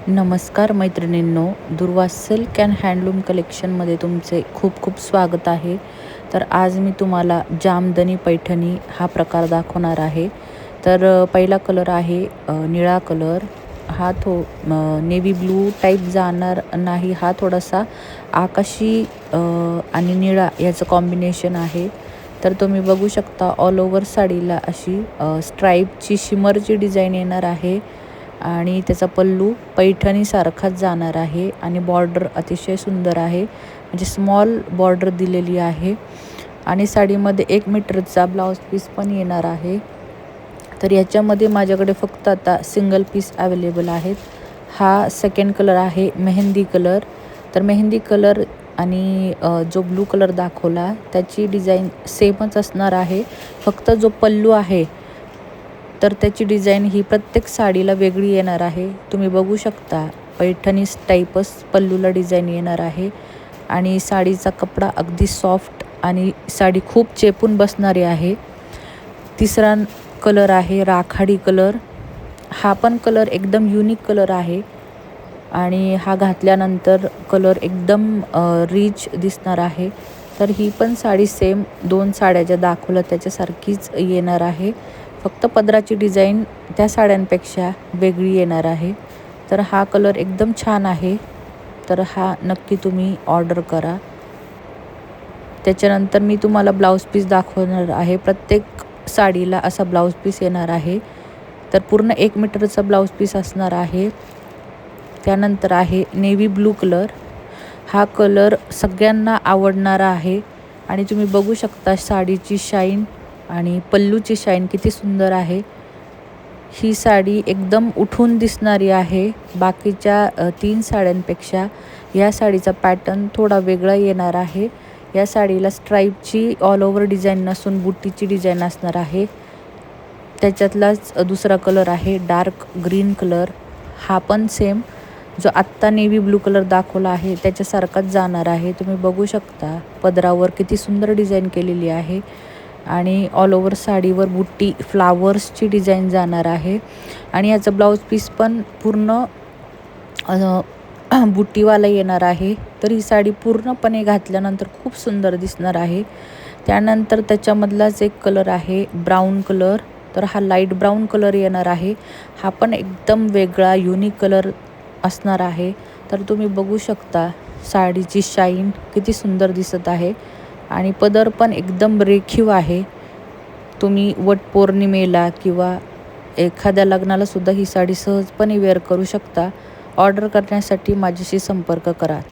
नमस्कार मैत्रिणींनो, दुर्वा सिल्क अँड हँडलूम कलेक्शनमध्ये तुमचे खूप खूप स्वागत आहे. तर आज मी तुम्हाला जामदनी पैठणी हा प्रकार दाखवणार आहे. तर पहिला कलर आहे निळा कलर. हा नेव्ही ब्लू टाईप जाणार नाही, हा थोडासा आकाशी आणि निळा याचं कॉम्बिनेशन आहे. तर तुम्ही बघू शकता ऑल ओव्हर साडीला अशी स्ट्राईपची शिमरची डिझाईन येणार आहे आणि त्याचा पल्लू पैठणीसारखाच जाणार आहे आणि बॉर्डर अतिशय सुंदर आहे, म्हणजे स्मॉल बॉर्डर दिलेली आहे आणि साडीमध्ये 1 मीटरचा ब्लाऊज पीस पण येणार आहे. तर याच्यामध्ये माझ्याकडे फक्त आता सिंगल पीस अवेलेबल आहेत. हा सेकंड कलर आहे मेहंदी कलर. तर मेहंदी कलर आणि जो ब्लू कलर दाखवला त्याची डिझाईन सेमच असणार आहे, फक्त जो पल्लू आहे तर त्याची डिझाईन ही प्रत्येक साडीला वेगळी येणार आहे. तुम्ही बघू शकता पैठणी टाईपच पल्लूला डिझाईन येणार आहे आणि साडीचा कपडा अगदी सॉफ्ट आणि साडी खूप चेपून बसणारी आहे. तिसरा कलर आहे राखाडी कलर. हा पण कलर एकदम युनिक कलर आहे आणि हा घातल्यानंतर कलर एकदम रिच दिसणार आहे. तर ही पण साडी सेम 2 साड्या ज्या दाखवल्या त्याच्यासारखीच येणार आहे, फक्त पदराची डिझाईन त्या साड्यांपेक्षा वेगळी येणार आहे. तर हा कलर एकदम छान आहे, तर हा नक्की तुम्ही ऑर्डर करा. त्याच्यानंतर मी तुम्हाला ब्लाऊज पीस दाखवणार आहे. प्रत्येक साडीला असा ब्लाऊज पीस येणार आहे. तर पूर्ण 1 मीटरचा ब्लाऊज पीस असणार आहे. त्यानंतर आहे नेव्ही ब्लू कलर. हा कलर सगळ्यांना आवडणारा आहे आणि तुम्ही बघू शकता साडीची शाईन आणि पल्लूची शाईन किती सुंदर आहे. ही साडी एकदम उठून दिसणारी आहे. बाकीच्या 3 साड्यांपेक्षा या साडीचा पॅटर्न थोडा वेगळा येणार आहे. या साडीला स्ट्राईपची ऑल ओव्हर डिझाईन नसून बुट्टीची डिझाईन असणार आहे. त्याच्यातलाच दुसरा कलर आहे डार्क ग्रीन कलर. हा पण सेम जो आत्ता नेव्ही ब्लू कलर दाखवला आहे त्याच्यासारखाच जाणार आहे. तुम्ही बघू शकता पदरावर किती सुंदर डिझाईन केलेली आहे आणि ऑल ओव्हर साडीवर बुट्टी फ्लावर्सची डिझाईन जाणार आहे आणि याचं ब्लाऊज पीस पण पूर्ण बुट्टीवाला येणार आहे. तर ही साडी पूर्णपणे घातल्यानंतर खूप सुंदर दिसणार आहे. त्यानंतर त्याच्यामधलाच एक कलर आहे ब्राऊन कलर. तर हा लाईट ब्राऊन कलर येणार आहे. हा पण एकदम वेगळा युनिक कलर असणार आहे. तर तुम्ही बघू शकता साडीची शाईन किती सुंदर दिसत आहे आणि पदर पण एकदम रेखीव आहे. तुम्ही वटपौर्णिमेला किंवा एखाद्या लग्नाला सुद्धा ही साडी सहजपणे वेअर करू शकता. ऑर्डर करण्यासाठी माझ्याशी संपर्क करा.